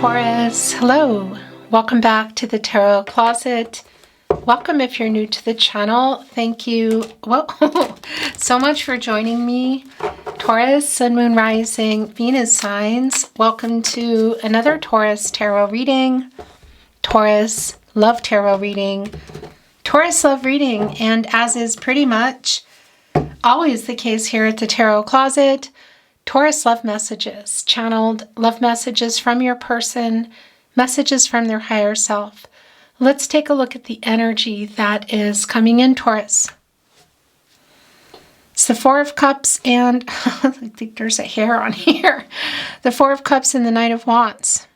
Taurus, hello. Welcome back to the Tarot Closet. Welcome if you're new to the channel. Thank you so much for joining me. Taurus, Sun, Moon, Rising, Venus signs. Welcome to another Taurus tarot reading. Taurus love tarot reading. Taurus love reading, and as is pretty much always the case here at the Tarot Closet, Taurus love messages, channeled love messages from your person, messages from their higher self. Let's take a look at the energy that is coming in, Taurus. It's the Four of Cups and I think there's a hair on here. The Four of Cups and the Knight of Wands.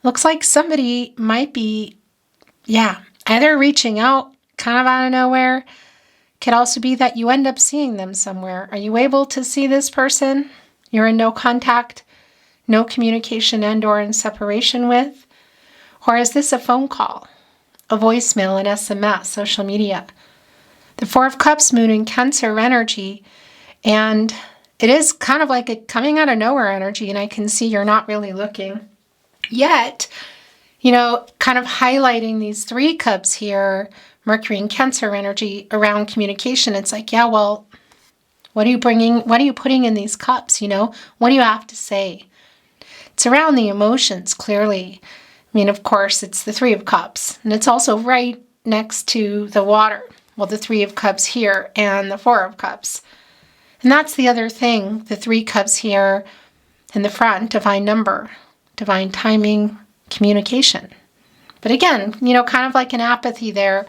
Looks like somebody might be, either reaching out kind of out of nowhere. Could also be that you end up seeing them somewhere. Are you able to see this person you're in no contact, no communication and or in separation with? Or is this a phone call, a voicemail, an SMS, social media? The Four of Cups, Moon in Cancer energy, and it is kind of like a coming out of nowhere energy, and I can see you're not really looking. Yet, kind of highlighting these Three Cups here, Mercury and Cancer energy around communication. It's like, what are you bringing? What are you putting in these cups? What do you have to say? It's around the emotions, clearly. Of course, it's the Three of Cups, and it's also right next to the water. Well, the Three of Cups here and the Four of Cups. And that's the other thing, the Three Cups here in the front, divine number, divine timing, communication. But again, kind of like an apathy there,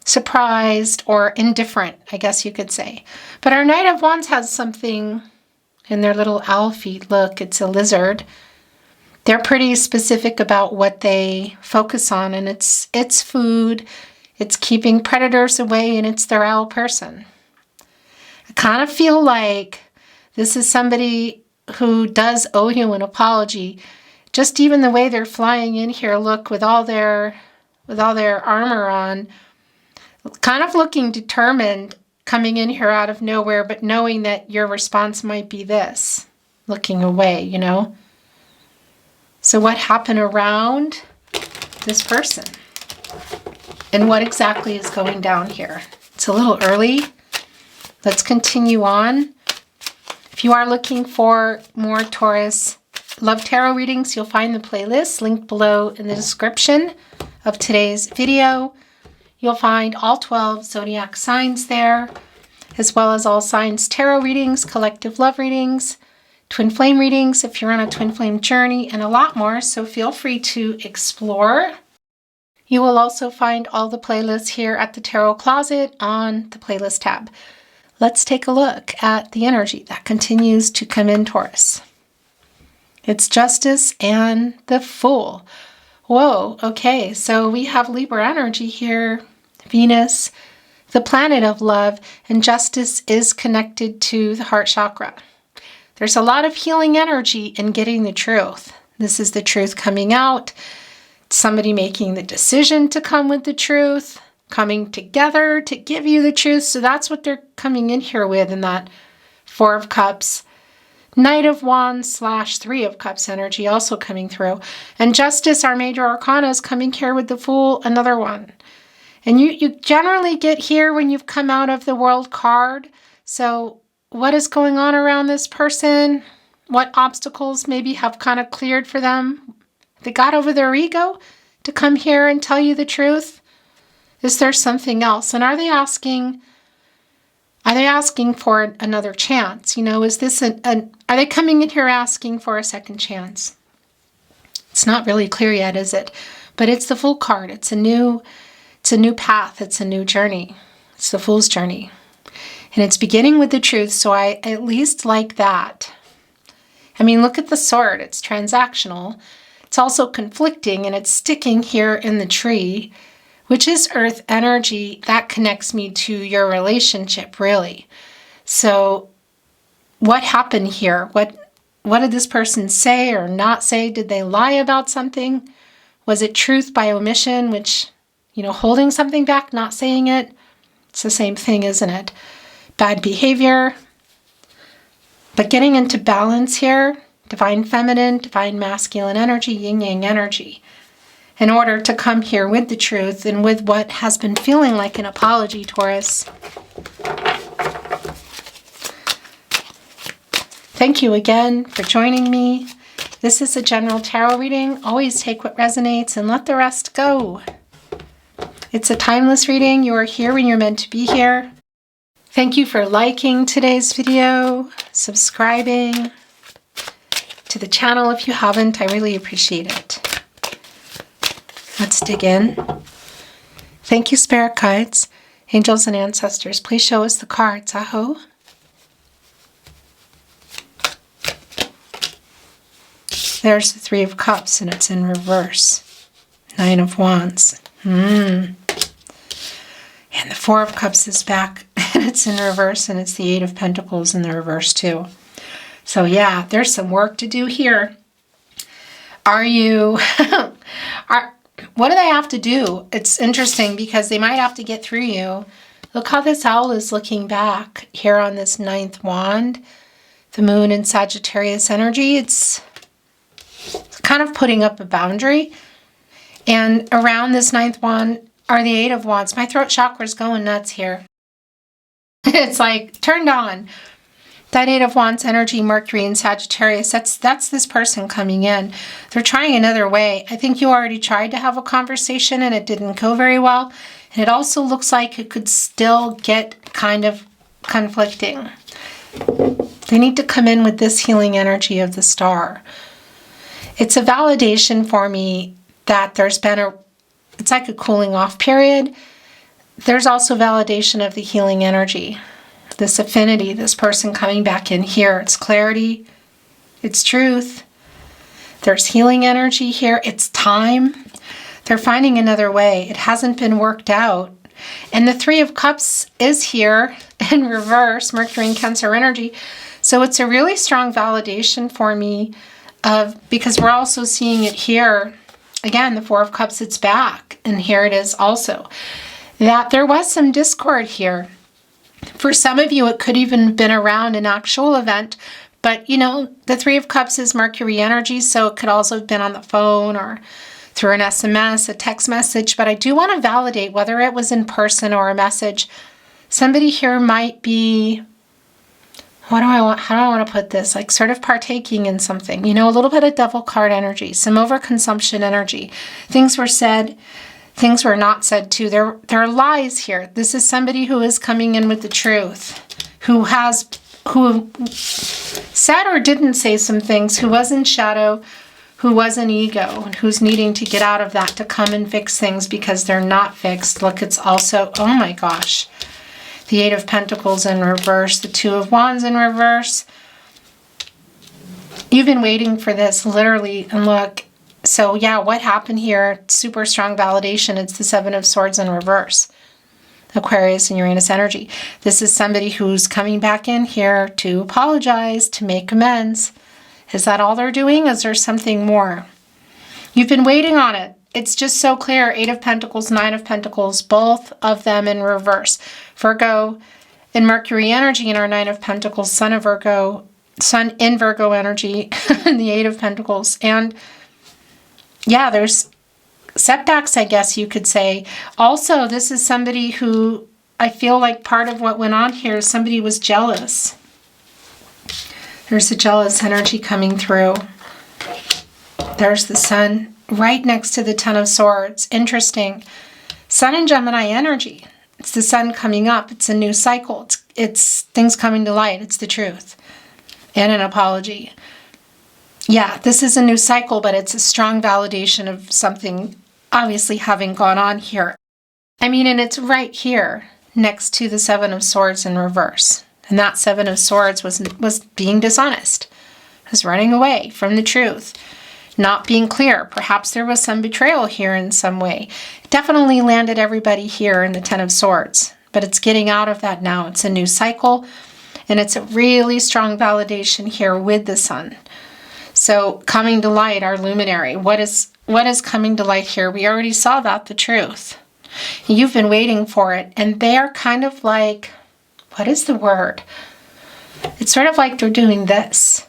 surprised or indifferent, I guess you could say. But our Knight of Wands has something in their little owl feet. Look, it's a lizard. They're pretty specific about what they focus on, and it's food, it's keeping predators away, and it's their owl person. I kind of feel like this is somebody who does owe you an apology. Just even the way they're flying in here, look, with all their armor on, kind of looking determined, coming in here out of nowhere, but knowing that your response might be this, looking away, So what happened around this person? And what exactly is going down here? It's a little early. Let's continue on. If you are looking for more Taurus love tarot readings, you'll find the playlist linked below in the description of today's video. You'll find all 12 zodiac signs there, as well as all signs tarot readings, collective love readings, twin flame readings if you're on a twin flame journey, and a lot more, so feel free to explore. You will also find all the playlists here at the Tarot Closet on the playlist tab. Let's take a look at the energy that continues to come in, Taurus. It's Justice and the Fool. Whoa, okay, so we have Libra energy here, Venus, the planet of love, and Justice is connected to the heart chakra. There's a lot of healing energy in getting the truth. This is the truth coming out. Somebody making the decision to come with the truth, coming together to give you the truth. So that's what they're coming in here with in that Four of Cups, Knight of Wands / Three of Cups energy also coming through. And Justice, our major arcana, is coming here with the Fool, another one. And you generally get here when you've come out of the World card. So what is going on around this person? What obstacles maybe have kind of cleared for them? They got over their ego to come here and tell you the truth? Is there something else? And are they asking for another chance? Is this are they coming in here asking for a second chance? It's not really clear yet, is it? But it's the Fool card. It's a new path. It's a new journey. It's the Fool's journey. And it's beginning with the truth, so I at least like that. Look at the sword. It's transactional. It's also conflicting, and it's sticking here in the tree, which is earth energy. That connects me to your relationship, really. So what happened here? What did this person say or not say? Did they lie about something? Was it truth by omission, which, holding something back, not saying it? It's the same thing, isn't it? Bad behavior. But getting into balance here, divine feminine, divine masculine energy, yin-yang energy, in order to come here with the truth and with what has been feeling like an apology, Taurus. Thank you again for joining me. This is a general tarot reading. Always take what resonates and let the rest go. It's a timeless reading. You are here when you're meant to be here. Thank you for liking today's video, subscribing to the channel if you haven't. I really appreciate it. Let's dig in. Thank you, Spirit Guides, Angels, and Ancestors. Please show us the cards. Aho. There's the Three of Cups, and it's in reverse. Nine of Wands. And the Four of Cups is back, and it's in reverse, and it's the Eight of Pentacles in the reverse, too. So, yeah, there's some work to do here. Are you... What do they have to do? It's interesting because they might have to get through you. Look how this owl is looking back here on this ninth wand. The moon in Sagittarius energy. It's kind of putting up a boundary. And around this ninth wand are the Eight of Wands. My throat chakra is going nuts here. It's like turned on. That Eight of Wands energy, Mercury in Sagittarius, that's this person coming in. They're trying another way. I think you already tried to have a conversation and it didn't go very well. And it also looks like it could still get kind of conflicting. They need to come in with this healing energy of the Star. It's a validation for me that there's been it's like a cooling off period. There's also validation of the healing energy. This affinity, this person coming back in here. It's clarity. It's truth. There's healing energy here. It's time. They're finding another way. It hasn't been worked out. And the Three of Cups is here in reverse, Mercury and Cancer energy. So it's a really strong validation for me because we're also seeing it here. Again, the Four of Cups, it's back. And here it is also. That there was some discord here. For some of you, it could even have been around an actual event, but you know, the Three of Cups is Mercury energy, so it could also have been on the phone or through an SMS, a text message, but I do want to validate whether it was in person or a message. Somebody here might be, how do I want to put this? Like sort of partaking in something, you know, a little bit of devil card energy, some overconsumption energy. Things were said. Things were not said too. There are lies here. This is somebody who is coming in with the truth, who said or didn't say some things, who was in shadow, who was in ego, and who's needing to get out of that to come and fix things because they're not fixed. Look, it's also, oh my gosh, the Eight of Pentacles in reverse, the Two of Wands in reverse. You've been waiting for this, literally, and look. So yeah, what happened here? Super strong validation. It's the Seven of Swords in reverse. Aquarius and Uranus energy. This is somebody who's coming back in here to apologize, to make amends. Is that all they're doing? Is there something more? You've been waiting on it. It's just so clear. Eight of Pentacles, Nine of Pentacles, both of them in reverse. Virgo and Mercury energy in our Nine of Pentacles, Sun in Virgo energy, and the Eight of Pentacles. And yeah, there's setbacks, I guess you could say. Also, this is somebody who I feel like part of what went on here is somebody was jealous. There's a jealous energy coming through. There's the Sun right next to the Ten of Swords. Interesting. Sun in Gemini energy. It's the Sun coming up. It's a new cycle. It's things coming to light. It's the truth. And an apology. Yeah, this is a new cycle, but it's a strong validation of something obviously having gone on here. I mean, and it's right here next to the Seven of Swords in reverse. And that Seven of Swords was being dishonest, was running away from the truth, not being clear. Perhaps there was some betrayal here in some way. It definitely landed everybody here in the Ten of Swords, but it's getting out of that now. It's a new cycle, and it's a really strong validation here with the Sun. So coming to light, our luminary. What is coming to light here? We already saw that, the truth. You've been waiting for it. And they are kind of like, what is the word? It's sort of like they're doing this.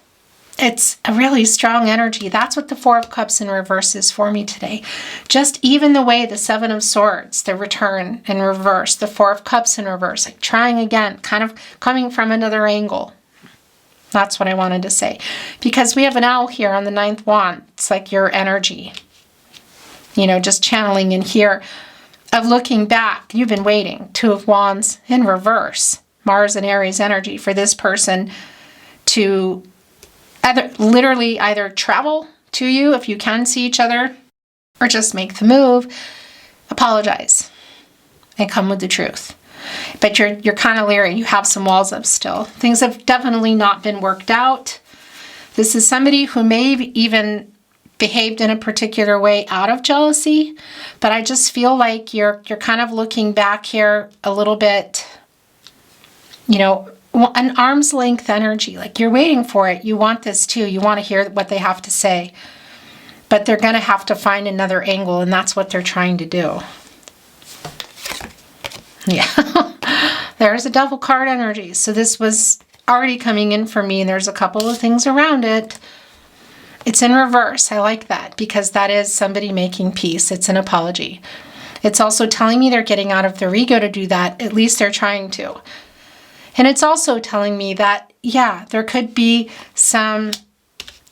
It's a really strong energy. That's what the Four of Cups in reverse is for me today. Just even the way the Seven of Swords, the return in reverse, the Four of Cups in reverse, like trying again, kind of coming from another angle. That's what I wanted to say. Because we have an owl here on the ninth wand. It's like your energy. You know, just channeling in here of looking back. You've been waiting. Two of Wands in reverse. Mars and Aries energy for this person to literally either travel to you if you can see each other, or just make the move, apologize, and come with the truth. But you're kind of leery. You have some walls up still. Things have definitely not been worked out. This is somebody who may have even behaved in a particular way out of jealousy, but I just feel like you're kind of looking back here a little bit, you know, an arm's length energy, like you're waiting for it. You want this too. You want to hear what they have to say, but they're going to have to find another angle, and that's what they're trying to do. Yeah, there's a Devil card energy. So this was already coming in for me, and there's a couple of things around it. It's in reverse. I like that because that is somebody making peace. It's an apology. It's also telling me they're getting out of their ego to do that. At least they're trying to. And it's also telling me that, yeah, there could be some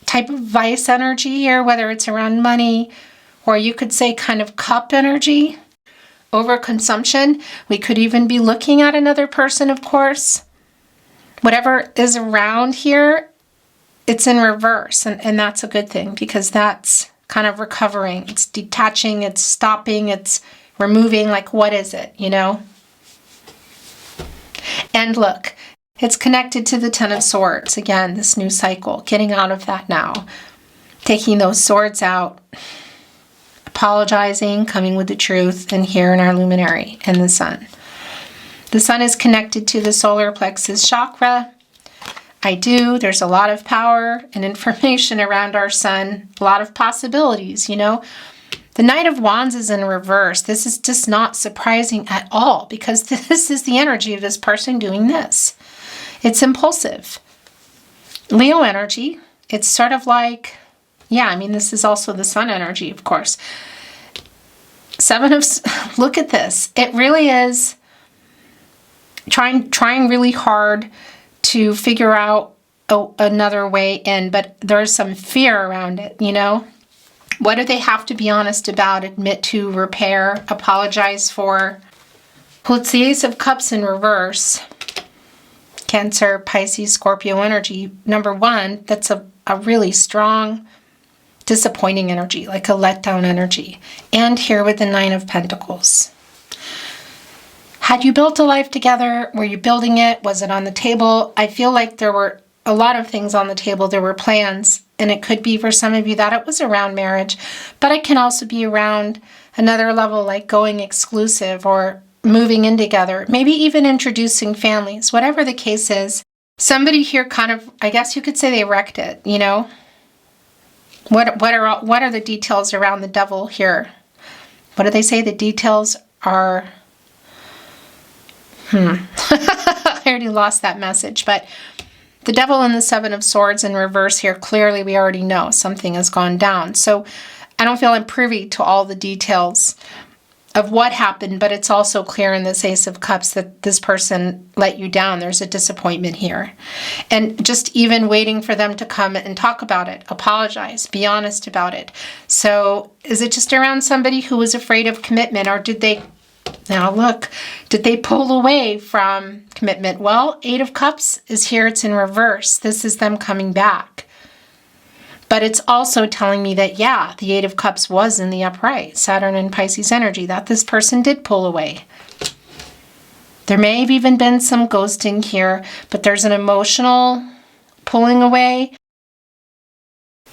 type of vice energy here, whether it's around money, or you could say kind of cup energy, overconsumption. We could even be looking at another person, of course. Whatever is around here, it's in reverse. And that's a good thing because that's kind of recovering. It's detaching, it's stopping, it's removing, like, what is it, you know? And look, it's connected to the Ten of Swords. Again, this new cycle, getting out of that now. Taking those swords out, apologizing, coming with the truth, and here in our luminary and the sun. The sun is connected to the solar plexus chakra. There's a lot of power and information around our sun, a lot of possibilities, you know. The Knight of Wands is in reverse. This is just not surprising at all because this is the energy of this person doing this. It's impulsive. Leo energy. It's sort of like, yeah, I mean, this is also the sun energy, of course. Look at this. It really is trying really hard to figure out another way in, but there's some fear around it, you know? What do they have to be honest about, admit to, repair, apologize for? Well, it's the Ace of Cups in reverse. Cancer, Pisces, Scorpio energy. Number one, that's a really strong, disappointing energy, like a letdown energy. And here with the Nine of Pentacles. Had you built a life together? Were you building it? Was it on the table? I feel like there were a lot of things on the table. There were plans. And it could be for some of you that it was around marriage, but it can also be around another level, like going exclusive or moving in together, maybe even introducing families, whatever the case is. Somebody here kind of, I guess you could say they wrecked it, you know? What are the details around the Devil here? What do they say? The details are, I already lost that message, but the Devil and the Seven of Swords in reverse here, clearly we already know something has gone down. So I don't feel I'm privy to all the details of what happened, but it's also clear in this Ace of Cups that this person let you down. There's a disappointment here. And just even waiting for them to come and talk about it, apologize, be honest about it. So is it just around somebody who was afraid of commitment, or did they pull away from commitment? Well, Eight of Cups is here. It's in reverse. This is them coming back. But it's also telling me that, yeah, the Eight of Cups was in the upright, Saturn and Pisces energy, that this person did pull away. There may have even been some ghosting here, but there's an emotional pulling away.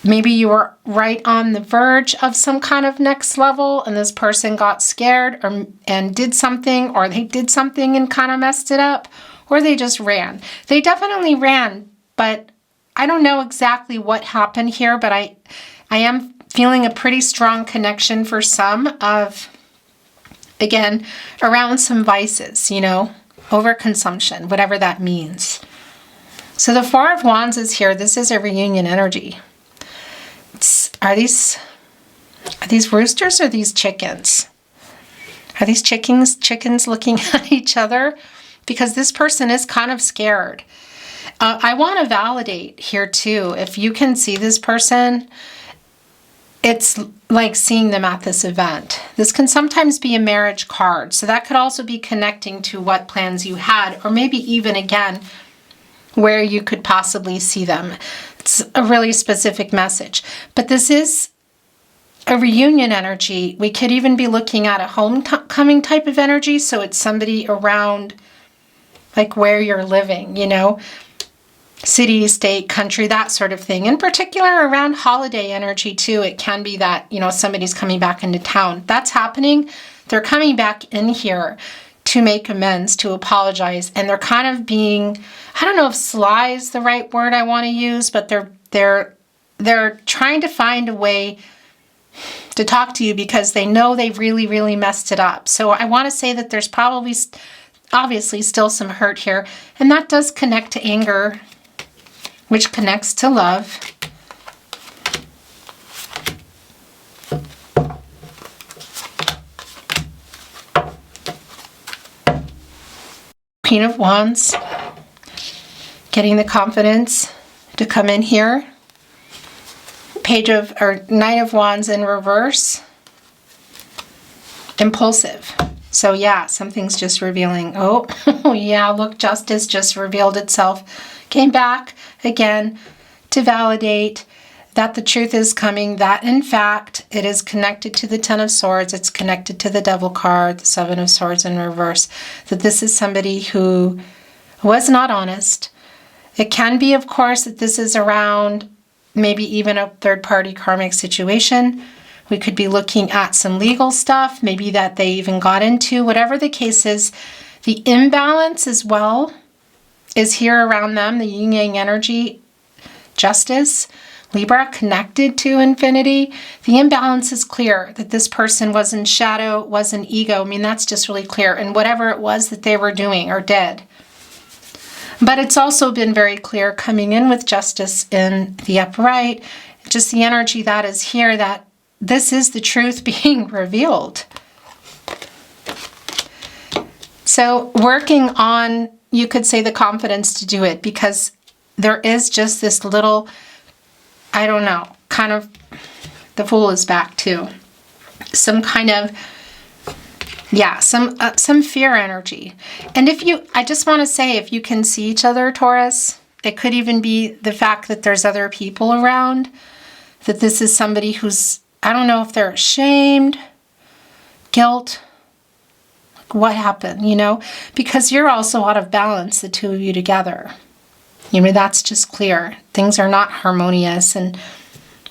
Maybe you were right on the verge of some kind of next level and this person got scared and did something, or they did something and kind of messed it up, or they just ran. They definitely ran, but I don't know exactly what happened here, but I am feeling a pretty strong connection for some of, again, around some vices, you know, overconsumption, whatever that means. So the Four of Wands is here. This is a reunion energy. Are these roosters or these chickens? Are these chickens looking at each other? Because this person is kind of scared. I want to validate here too. If you can see this person, it's like seeing them at this event. This can sometimes be a marriage card. So that could also be connecting to what plans you had, or maybe even again, where you could possibly see them. It's a really specific message. But this is a reunion energy. We could even be looking at a homecoming type of energy. So it's somebody around like where you're living, you know, city, state, country, that sort of thing. In particular, around holiday energy too. It can be that, you know, somebody's coming back into town. That's happening. They're coming back in here to make amends, to apologize. And they're kind of being, I don't know if sly is the right word I want to use, but they're trying to find a way to talk to you because they know they really, really messed it up. So I want to say that there's probably, obviously, still some hurt here. And that does connect to anger, which connects to love. Queen of Wands, getting the confidence to come in here. Knight of Wands in reverse. Impulsive. So yeah, something's just revealing. Oh, yeah, look, justice just revealed itself. Came back again to validate that the truth is coming, that in fact it is connected to the Ten of Swords, it's connected to the Devil card, the Seven of Swords in reverse, that this is somebody who was not honest. It can be, of course, that this is around maybe even a third-party karmic situation. We could be looking at some legal stuff, maybe that they even got into. Whatever the case is, the imbalance as well is here around them, the yin-yang energy, justice, Libra connected to infinity. The imbalance is clear, that this person was in shadow, was in ego. I mean, that's just really clear. And whatever it was that they were doing or did. But it's also been very clear coming in with justice in the upright, just the energy that is here, that this is the truth being revealed. So working on, you could say, the confidence to do it, because there is just this little, I don't know, kind of, the Fool is back too. Some kind of, yeah, some fear energy. And I just want to say, if you can see each other, Taurus, it could even be the fact that there's other people around, that this is somebody who's, I don't know if they're ashamed, guilt, like what happened, you know, because you're also out of balance, the two of you together. You know, that's just clear. Things are not harmonious, and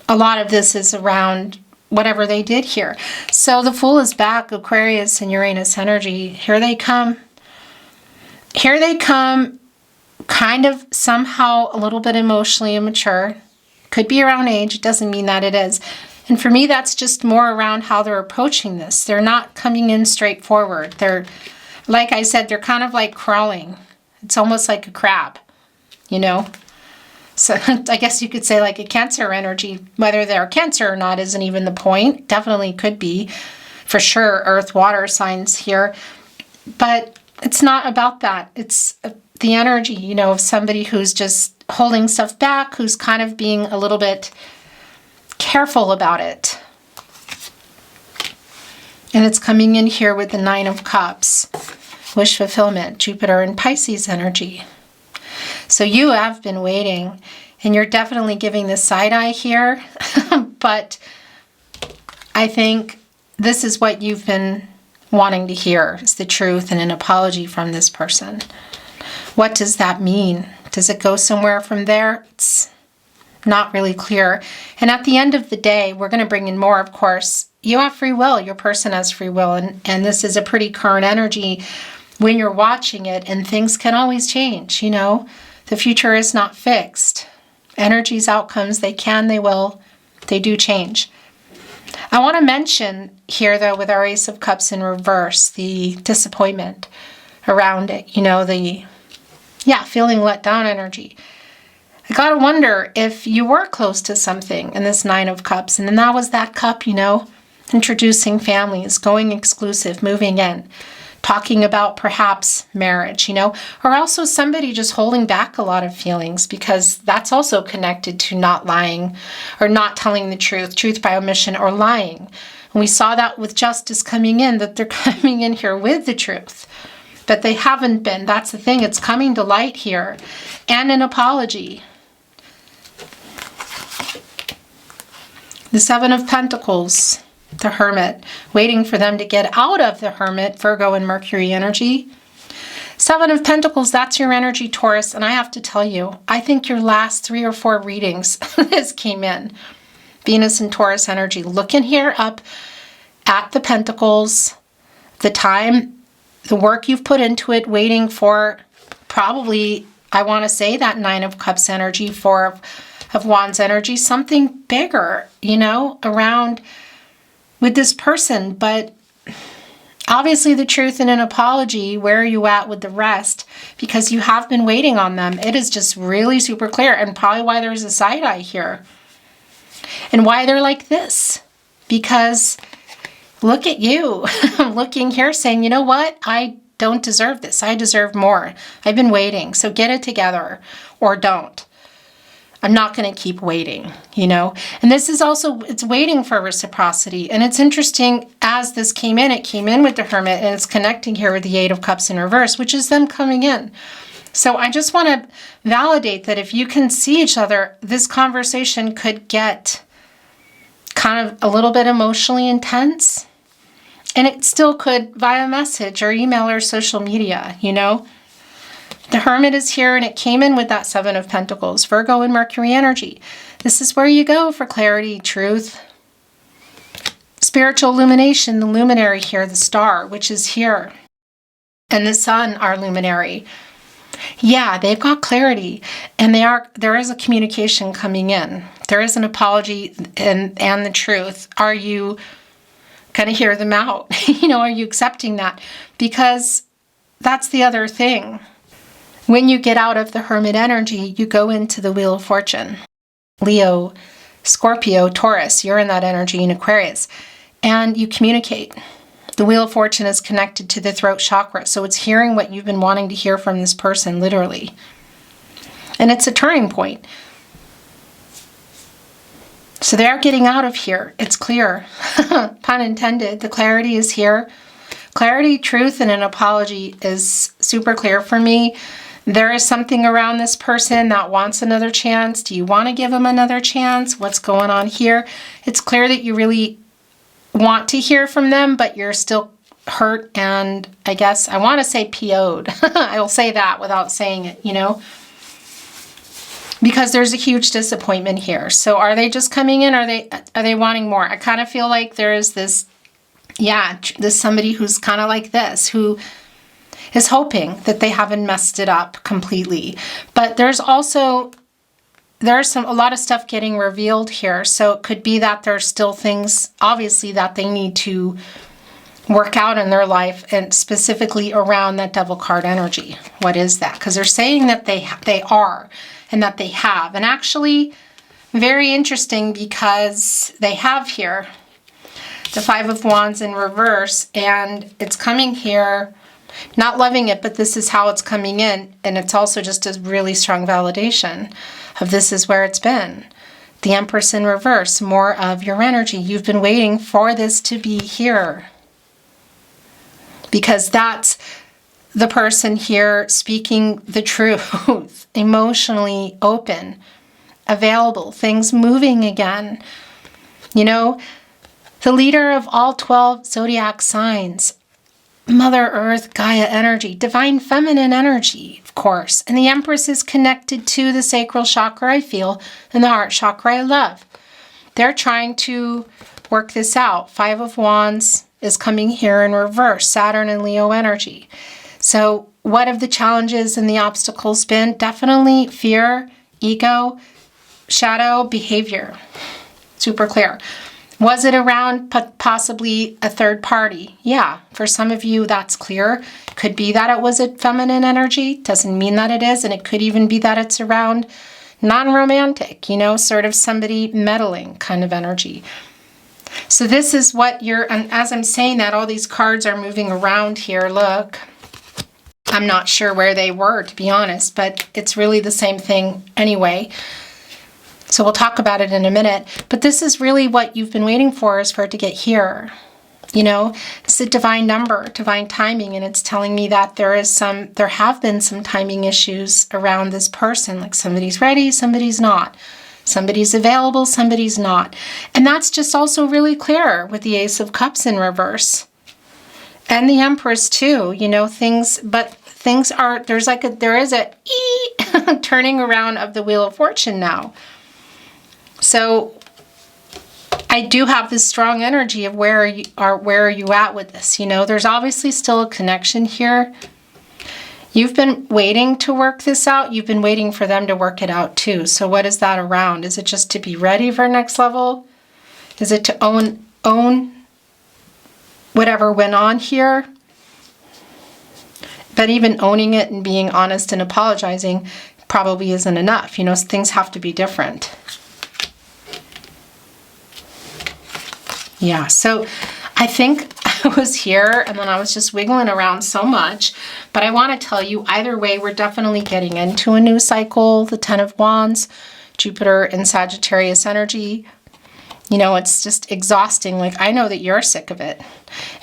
a lot of this is around whatever they did here. So the Fool is back, Aquarius and Uranus energy. Here they come. Here they come, kind of somehow a little bit emotionally immature. Could be around age, it doesn't mean that it is. And for me, that's just more around how they're approaching this. They're not coming in straightforward. They're, like I said, they're kind of like crawling. It's almost like a crab, you know? So I guess you could say like a Cancer energy. Whether they're Cancer or not isn't even the point. Definitely could be, for sure, earth, water signs here. But it's not about that. It's the energy, you know, of somebody who's just holding stuff back, who's kind of being a little bit careful about it. And it's coming in here with the Nine of Cups. Wish fulfillment, Jupiter and Pisces energy. So you have been waiting, and you're definitely giving the side eye here, but I think this is what you've been wanting to hear, is the truth and an apology from this person. What does that mean? Does it go somewhere from there? It's not really clear. And at the end of the day, we're going to bring in more, of course. You have free will. Your person has free will, and this is a pretty current energy when you're watching it, and things can always change, you know. The future is not fixed. Energies, outcomes, they can, they will, they do change. I want to mention here, though, with our Ace of Cups in reverse, the disappointment around it, you know, the, feeling let down energy. I gotta wonder if you were close to something in this Nine of Cups, and then that was that cup, introducing families, going exclusive, moving in, talking about perhaps marriage, or also somebody just holding back a lot of feelings, because that's also connected to not lying or not telling the truth by omission or lying. And we saw that with justice coming in, that they're coming in here with the truth, but they haven't been. That's the thing. It's coming to light here. And an apology. The Seven of Pentacles, the Hermit, waiting for them to get out of the Hermit, Virgo and Mercury energy. Seven of Pentacles, that's your energy, Taurus. And I have to tell you, I think your last 3 or 4 readings, this came in. Venus and Taurus energy. Looking here up at the Pentacles, the time, the work you've put into it, waiting for probably, I want to say, that Nine of Cups energy, 4 of Wands energy, something bigger, around with this person. But obviously the truth and an apology, where are you at with the rest? Because you have been waiting on them. It is just really super clear, and probably why there's a side eye here. And why they're like this. Because look at you. I'm looking here saying, you know what? I don't deserve this. I deserve more. I've been waiting. So get it together, or don't. I'm not going to keep waiting, And this is also, it's waiting for reciprocity. And it's interesting, as this came in, it came in with the Hermit, and it's connecting here with the Eight of Cups in reverse, which is them coming in. So I just want to validate that if you can see each other, this conversation could get kind of a little bit emotionally intense. And it still could via message or email or social media, The Hermit is here, and it came in with that Seven of Pentacles, Virgo and Mercury energy. This is where you go for clarity, truth, spiritual illumination, the luminary here, the star, which is here, and the sun, our luminary. Yeah, they've got clarity, and there is a communication coming in. There is an apology and the truth. Are you going to hear them out? Are you accepting that? Because that's the other thing. When you get out of the Hermit energy, you go into the Wheel of Fortune. Leo, Scorpio, Taurus, you're in that energy in Aquarius. And you communicate. The Wheel of Fortune is connected to the throat chakra. So it's hearing what you've been wanting to hear from this person, literally. And it's a turning point. So they're getting out of here. It's clear. Pun intended. The clarity is here. Clarity, truth, and an apology is super clear for me. There is something around this person that wants another chance. Do you want to give them another chance? What's going on here? It's clear that you really want to hear from them, but you're still hurt, and I guess I want to say PO'd. I will say that without saying it, because there's a huge disappointment here. So are they just coming in? Are they wanting more? I kind of feel like there is this, this somebody who's kind of like this, who is hoping that they haven't messed it up completely. But there's a lot of stuff getting revealed here. So it could be that there's still things, obviously, that they need to work out in their life, and specifically around that Devil card energy. What is that? Because they're saying that they are, and that they have. And actually, very interesting, because they have here the Five of Wands in reverse, and it's coming here. Not loving it, but this is how it's coming in. And it's also just a really strong validation of this is where it's been. The Empress in reverse, more of your energy. You've been waiting for this to be here. Because that's the person here speaking the truth, emotionally open, available, things moving again. The leader of all 12 zodiac signs, Mother Earth, Gaia energy, divine feminine energy, of course. And the Empress is connected to the sacral chakra, I feel, and the heart chakra, I love. They're trying to work this out. Five of Wands is coming here in reverse, Saturn and Leo energy. So what have the challenges and the obstacles been? Definitely fear, ego, shadow, behavior. Super clear. Was it around possibly a third party? Yeah, for some of you that's clear. Could be that it was a feminine energy. Doesn't mean that it is. And it could even be that it's around non-romantic, you know, sort of somebody meddling kind of energy. So this is what and as I'm saying that, all these cards are moving around here. Look, I'm not sure where they were, to be honest, but it's really the same thing anyway. So we'll talk about it in a minute. But this is really what you've been waiting for, is for it to get here. You know, it's a divine number, divine timing, and it's telling me that there have been some timing issues around this person. Like somebody's ready, somebody's not. Somebody's available, somebody's not. And that's just also really clear with the Ace of Cups in reverse. And the Empress too, you know, there is a turning around of the Wheel of Fortune now. So I do have this strong energy of where are you at with this? You know, there's obviously still a connection here. You've been waiting to work this out. You've been waiting for them to work it out too. So what is that around? Is it just to be ready for next level? Is it to own whatever went on here? But even owning it and being honest and apologizing probably isn't enough. You know, things have to be different. Yeah, so I think I was here and then I was just wiggling around so much. But I want to tell you, either way, we're definitely getting into a new cycle. The Ten of Wands, Jupiter in Sagittarius energy. You know, it's just exhausting. Like, I know that you're sick of it.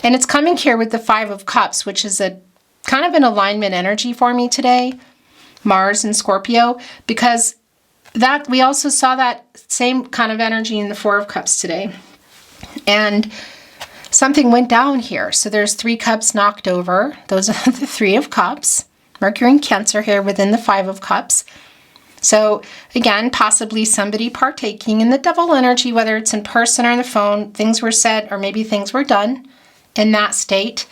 And it's coming here with the Five of Cups, which is a kind of an alignment energy for me today. Mars and Scorpio, because that we also saw that same kind of energy in the Four of Cups today. And something went down here. So there's 3 cups knocked over. Those are the 3 of Cups. Mercury and Cancer here within the 5 of Cups. So again, possibly somebody partaking in the Devil energy, whether it's in person or on the phone. Things were said or maybe things were done in that state.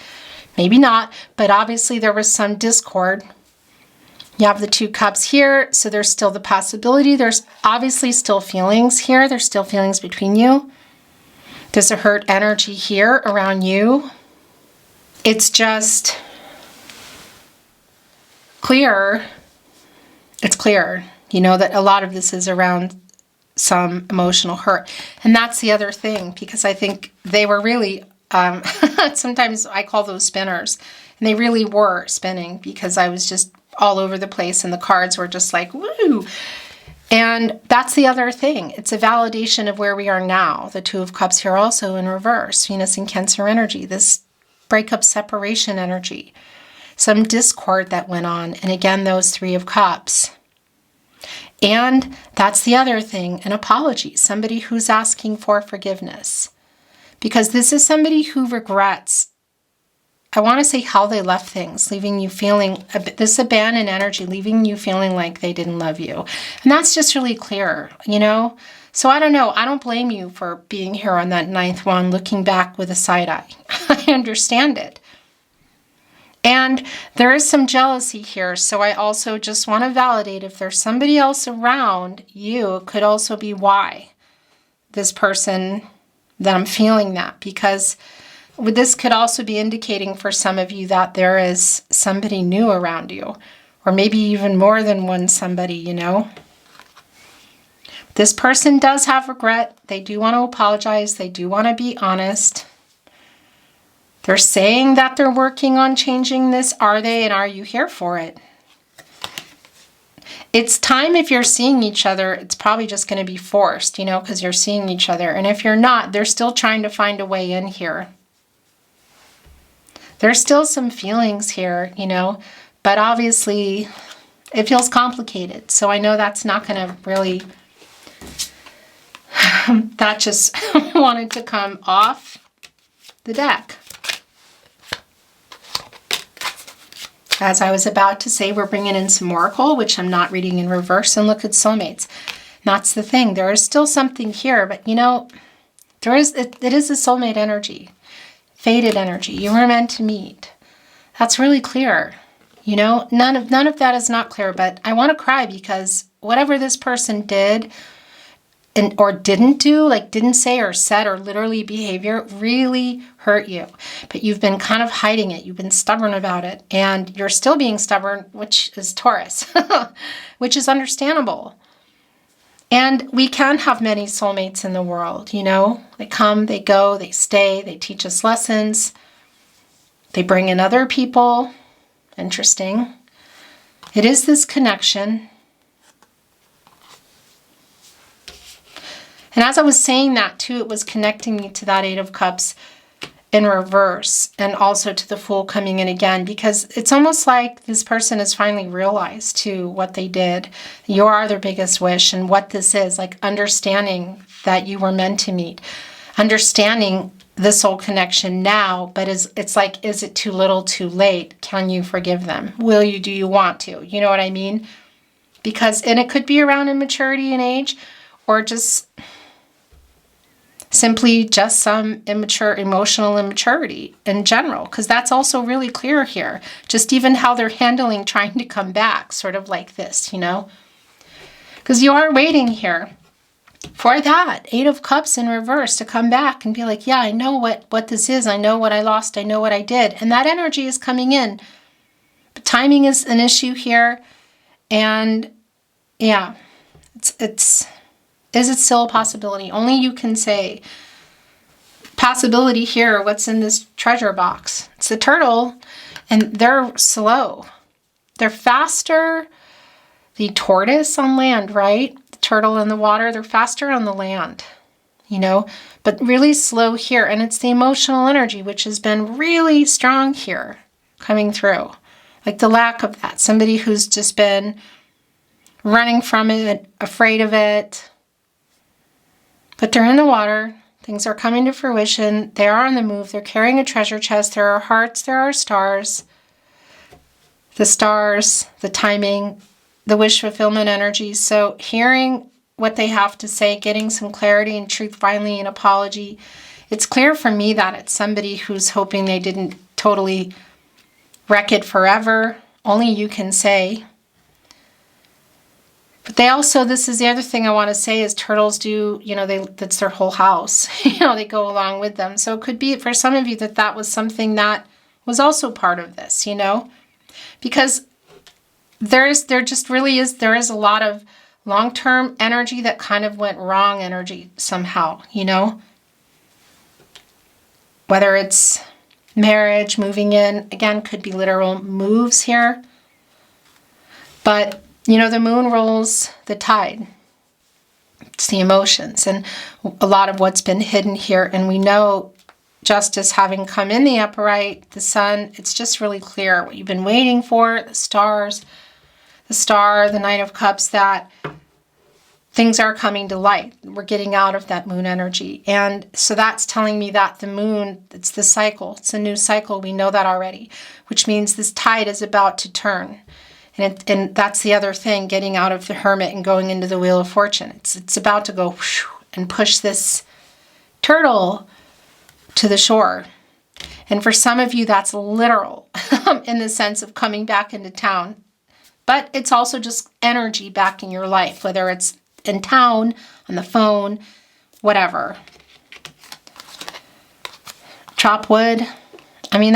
Maybe not, but obviously there was some discord. You have the 2 cups here, so there's still the possibility. There's obviously still feelings here. There's still feelings between you. There's a hurt energy here around you. It's just clear. It's clear, you know, that a lot of this is around some emotional hurt. And that's the other thing, because I think they were really, sometimes I call those spinners, and they really were spinning because I was just all over the place and the cards were just like, woo. And that's the other thing. It's a validation of where we are now. The 2 of Cups here also in reverse. Venus and Cancer energy. This breakup separation energy. Some discord that went on. And again, those 3 of Cups. And that's the other thing. An apology. Somebody who's asking for forgiveness. Because this is somebody who regrets, I want to say, how they left things, leaving you feeling, this abandoned energy, leaving you feeling like they didn't love you. And that's just really clear, you know? So I don't know. I don't blame you for being here on that 9th one, looking back with a side eye. I understand it. And there is some jealousy here. So I also just want to validate, if there's somebody else around you, it could also be why this person, that I'm feeling that. Because this could also be indicating for some of you that there is somebody new around you, or maybe even more than one somebody, you know. This person does have regret. They do want to apologize. They do want to be honest. They're saying that they're working on changing this. Are they? And are you here for it? It's time, if you're seeing each other, it's probably just going to be forced, you know, because you're seeing each other. And if you're not, they're still trying to find a way in here. There's still some feelings here, you know, but obviously it feels complicated. So I know that's not going to really, that just wanted to come off the deck. As I was about to say, we're bringing in some Oracle, which I'm not reading in reverse, and look at Soulmates. That's the thing. There is still something here, but you know, it is a soulmate energy. Fated energy. You were meant to meet. That's really clear. You know, none of that is not clear, but I want to cry because whatever this person did or didn't do, like didn't say or said or literally behavior, really hurt you. But you've been kind of hiding it. You've been stubborn about it. And you're still being stubborn, which is Taurus, which is understandable. And we can have many soulmates in the world, you know? They come, they go, they stay, they teach us lessons. They bring in other people. Interesting. It is this connection. And as I was saying that too, it was connecting me to that Eight of Cups in reverse, and also to the Fool coming in again, because it's almost like this person has finally realized too what they did. You are their biggest wish, and what this is, like understanding that you were meant to meet, understanding the soul connection now, but it's like, is it too little, too late? Can you forgive them? Will you, do you want to? You know what I mean? Because, and it could be around immaturity in age, or just simply just some emotional immaturity in general, because that's also really clear here. Just even how they're handling trying to come back, sort of like this, you know? Because you are waiting here for that Eight of Cups in reverse to come back and be like, yeah, I know what this is. I know what I lost. I know what I did. And that energy is coming in. But timing is an issue here. And yeah, is it still a possibility? Only you can say. Possibility here, what's in this treasure box? It's the turtle, and they're slow. They're faster. The tortoise on land, right? The turtle in the water, they're faster on the land, you know, but really slow here. And it's the emotional energy, which has been really strong here, coming through. Like the lack of that. Somebody who's just been running from it, afraid of it. But they're in the water. Things are coming to fruition. They are on the move. They're carrying a treasure chest. There are hearts. There are stars. The stars, the timing, the wish fulfillment energy. So hearing what they have to say, getting some clarity and truth, finally an apology. It's clear for me that it's somebody who's hoping they didn't totally wreck it forever. Only you can say. But they also, this is the other thing I want to say, is turtles do, you know, that's their whole house. You know, they go along with them. So it could be for some of you that was something that was also part of this, you know, because there just really is, there is a lot of long-term energy that kind of went wrong energy somehow, you know, whether it's marriage, moving in, again, could be literal moves here, but you know, the moon rules the tide. It's the emotions and a lot of what's been hidden here. And we know justice having come in the upright, the sun, it's just really clear what you've been waiting for, the stars, the star, the Knight of Cups, that things are coming to light. We're getting out of that moon energy. And so that's telling me that the moon, it's the cycle. It's a new cycle. We know that already, which means this tide is about to turn. And that's the other thing, getting out of the Hermit and going into the Wheel of Fortune. It's about to go whoosh and push this turtle to the shore. And for some of you, that's literal in the sense of coming back into town. But it's also just energy back in your life, whether it's in town, on the phone, whatever. Chop wood. I mean,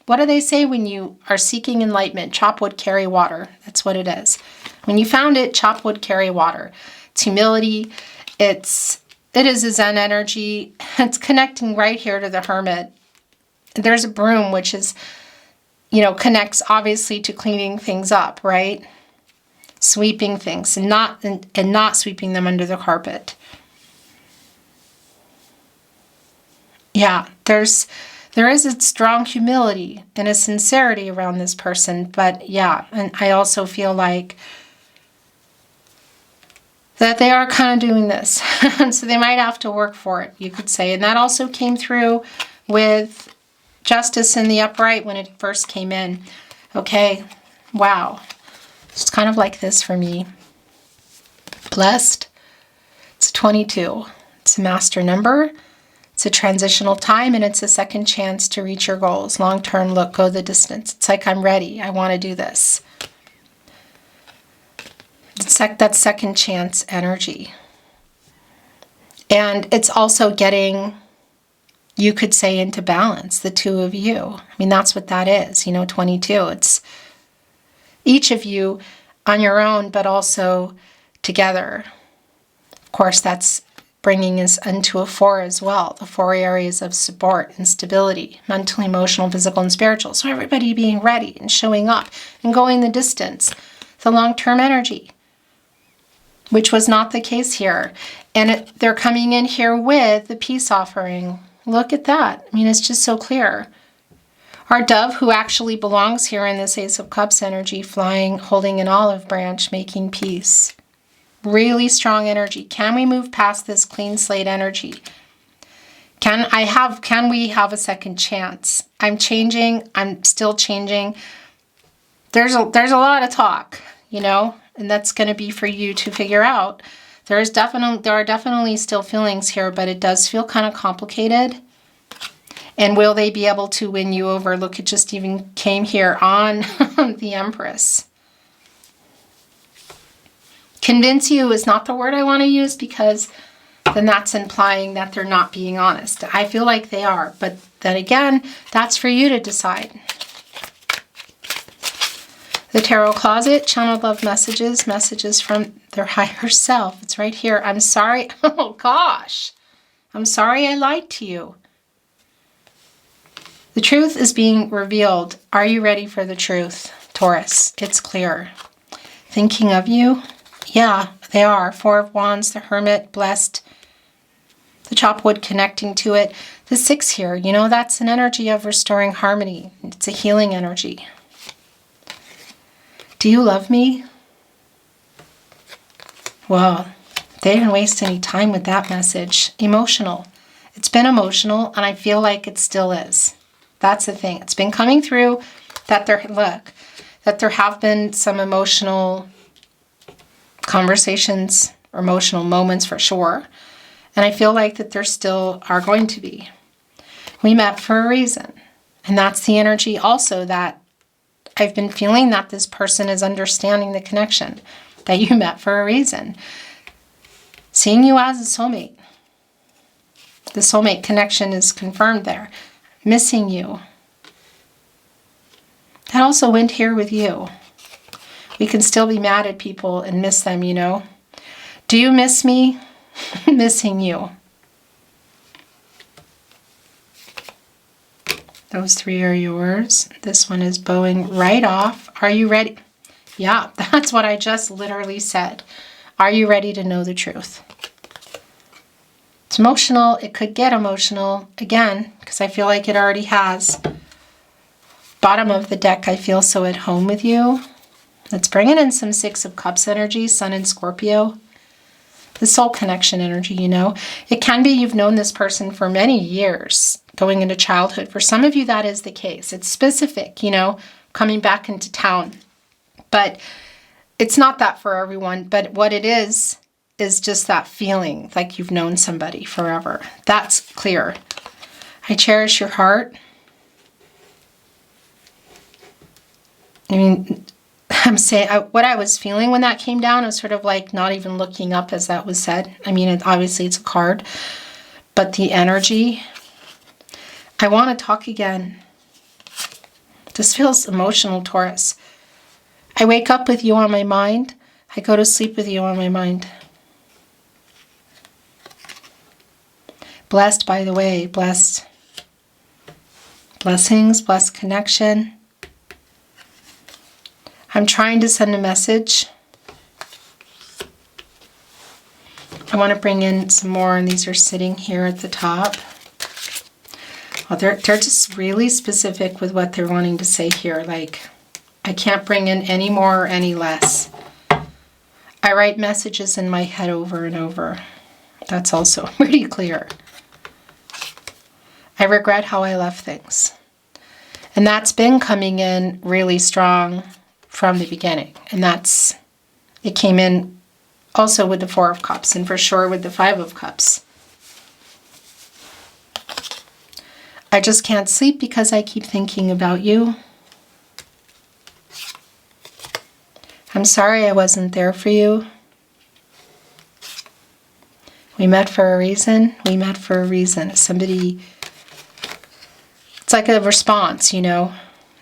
what do they say when you are seeking enlightenment? Chop wood, carry water. That's what it is. When you found it, chop wood, carry water. It's humility. It is a Zen energy. It's connecting right here to the Hermit. There's a broom, which is, you know, connects obviously to cleaning things up, right? Sweeping things and not sweeping them under the carpet. Yeah, there is a strong humility and a sincerity around this person. But yeah, and I also feel like that they are kind of doing this. And so they might have to work for it, you could say. And that also came through with justice in the upright when it first came in. Okay, wow. It's kind of like this for me. Blessed. It's 22. It's a master number. It's a transitional time, and it's a second chance to reach your goals. Long-term look, go the distance. It's like, I'm ready. I want to do this. It's that second chance energy. And it's also getting, you could say, into balance, the two of you. I mean, that's what that is, you know, 22. It's each of you on your own, but also together. Of course, that's bringing us into a 4 as well. The 4 areas of support and stability, mental, emotional, physical, and spiritual. So everybody being ready and showing up and going the distance. The long-term energy, which was not the case here. And they're coming in here with the peace offering. Look at that. I mean, it's just so clear. Our dove, who actually belongs here in this Ace of Cups energy, flying, holding an olive branch, making peace. Really strong energy. Can we move past this clean slate energy? Can we have a second chance? I'm changing. I'm still changing. There's a lot of talk, you know, and that's going to be for you to figure out. There are definitely still feelings here, but it does feel kind of complicated. And will they be able to win you over? Look, it just even came here on the Empress. Convince you is not the word I want to use, because then that's implying that they're not being honest. I feel like they are, but then again, that's for you to decide. The Tarot Closet, channeled love messages, messages from their higher self. It's right here. I'm sorry. Oh gosh. I'm sorry I lied to you. The truth is being revealed. Are you ready for the truth, Taurus? It's clear. Thinking of you? Yeah, they are. 4 of Wands, the Hermit, blessed. The chopped wood connecting to it. The 6 here, you know, that's an energy of restoring harmony. It's a healing energy. Do you love me? Well, they didn't waste any time with that message. Emotional. It's been emotional, and I feel like it still is. That's the thing. It's been coming through that there have been some emotional conversations or emotional moments for sure. And I feel like that there still are going to be. We met for a reason. And that's the energy also that I've been feeling, that this person is understanding the connection, that you met for a reason. Seeing you as a soulmate. The soulmate connection is confirmed there. Missing you. That also went here with you. We can still be mad at people and miss them, you know. Do you miss me? Missing you. Those 3 are yours. This one is bowing right off. Are you ready? Yeah, that's what I just literally said. Are you ready to know the truth? It's emotional. It could get emotional again, because I feel like it already has. Bottom of the deck, I feel so at home with you. Let's bring it in some 6 of Cups energy, Sun and Scorpio. The soul connection energy, you know. It can be you've known this person for many years, going into childhood. For some of you, that is the case. It's specific, you know, coming back into town. But it's not that for everyone. But what it is just that feeling like you've known somebody forever. That's clear. I cherish your heart. I mean, I'm saying what I was feeling when that came down was sort of like not even looking up as that was said. I mean, obviously it's a card, but the energy. I want to talk again. This feels emotional, Taurus. I wake up with you on my mind. I go to sleep with you on my mind. Blessed, by the way, blessed. Blessings, blessed connection. I'm trying to send a message. I want to bring in some more, and these are sitting here at the top. Well, they're just really specific with what they're wanting to say here. Like, I can't bring in any more or any less. I write messages in my head over and over. That's also pretty clear. I regret how I left things. And that's been coming in really strong from the beginning. And it came in also with the 4 of Cups, and for sure with the 5 of Cups. I just can't sleep because I keep thinking about you. I'm sorry I wasn't there for you. We met for a reason. We met for a reason. Somebody, it's like a response, you know.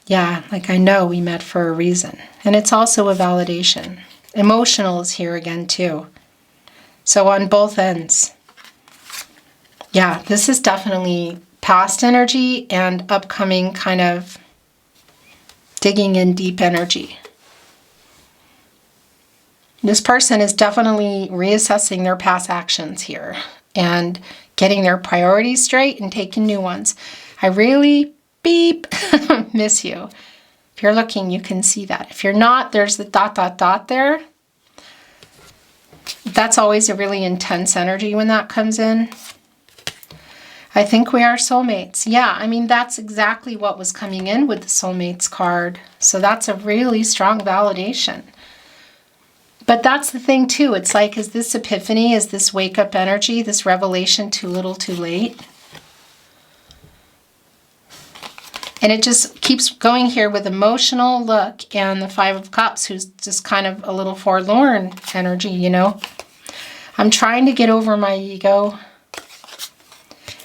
Yeah, like I know we met for a reason. And it's also a validation. Emotional is here again too. So on both ends. Yeah, this is definitely past energy and upcoming kind of digging in deep energy. This person is definitely reassessing their past actions here and getting their priorities straight and taking new ones. I really, beep, miss you. If you're looking, you can see that. If you're not, there's the ... there. That's always a really intense energy when that comes in. I think we are soulmates. Yeah, I mean, that's exactly what was coming in with the soulmates card. So that's a really strong validation. But that's the thing too. It's like, is this epiphany, is this wake up energy, this revelation too little too late? And it just keeps going here with emotional look and the Five of Cups, who's just kind of a little forlorn energy, you know. I'm trying to get over my ego.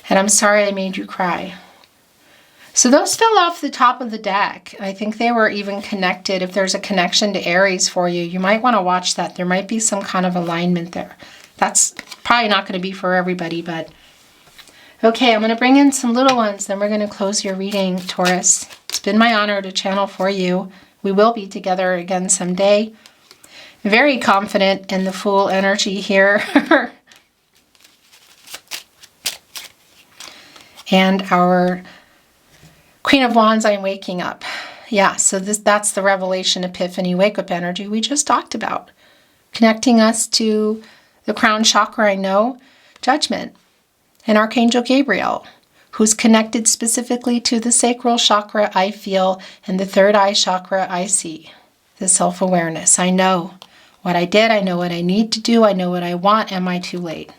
And I'm sorry I made you cry. So those fell off the top of the deck. I think they were even connected. If there's a connection to Aries for you, you might want to watch that. There might be some kind of alignment there. That's probably not going to be for everybody, but... Okay, I'm going to bring in some little ones, then we're going to close your reading, Taurus. It's been my honor to channel for you. We will be together again someday. Very confident in the Fool energy here. And our Queen of Wands, I'm waking up. Yeah, so that's the revelation, epiphany, wake-up energy we just talked about. Connecting us to the crown chakra, I know, judgment, and Archangel Gabriel, who's connected specifically to the sacral chakra, I feel, and the third eye chakra, I see. The self-awareness. I know what I did. I know what I need to do. I know what I want. Am I too late?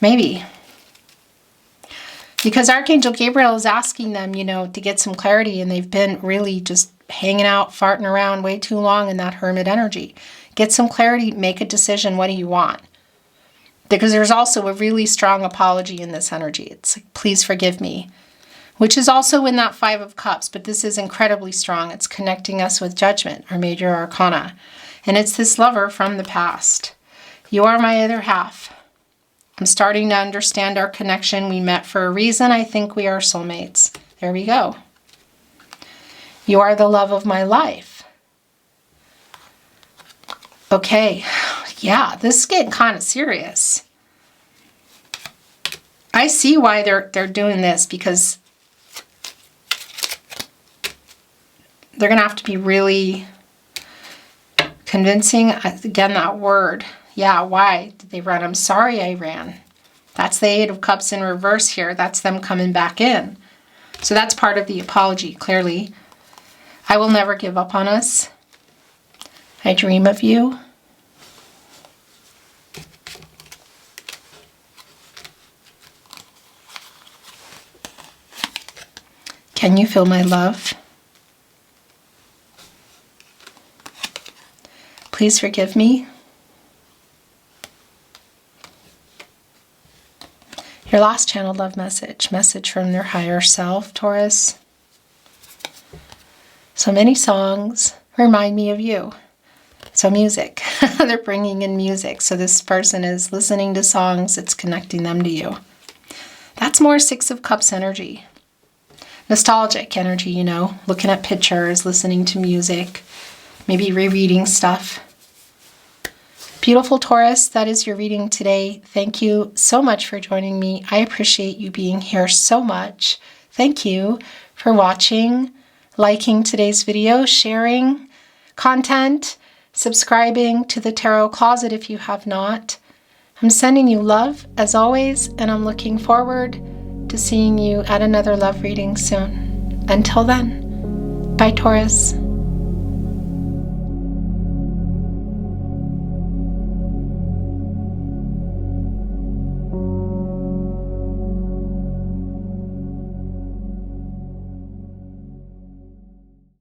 Maybe. Because Archangel Gabriel is asking them, you know, to get some clarity, and they've been really just hanging out, farting around way too long in that hermit energy. Get some clarity, make a decision. What do you want? Because there's also a really strong apology in this energy. It's like, please forgive me, which is also in that Five of Cups, but this is incredibly strong. It's connecting us with judgment, our major arcana. And it's this lover from the past. You are my other half. I'm starting to understand our connection. We met for a reason. I think we are soulmates. There we go. You are the love of my life. Okay. Yeah, this is getting kind of serious. I see why they're doing this, because they're going to have to be really convincing. Again, that word. Yeah, why did they run? I'm sorry I ran. That's the Eight of Cups in reverse here. That's them coming back in. So that's part of the apology, clearly. I will never give up on us. I dream of you. Can you feel my love? Please forgive me. Your last channeled love message. Message from their higher self, Taurus. So many songs remind me of you. So music. They're bringing in music. So this person is listening to songs. It's connecting them to you. That's more Six of Cups energy. Nostalgic energy, you know. Looking at pictures, listening to music. Maybe rereading stuff. Beautiful Taurus, that is your reading today. Thank you so much for joining me. I appreciate you being here so much. Thank you for watching, liking today's video, sharing content, subscribing to the Tarot Closet if you have not. I'm sending you love as always, and I'm looking forward to seeing you at another love reading soon. Until then, bye Taurus.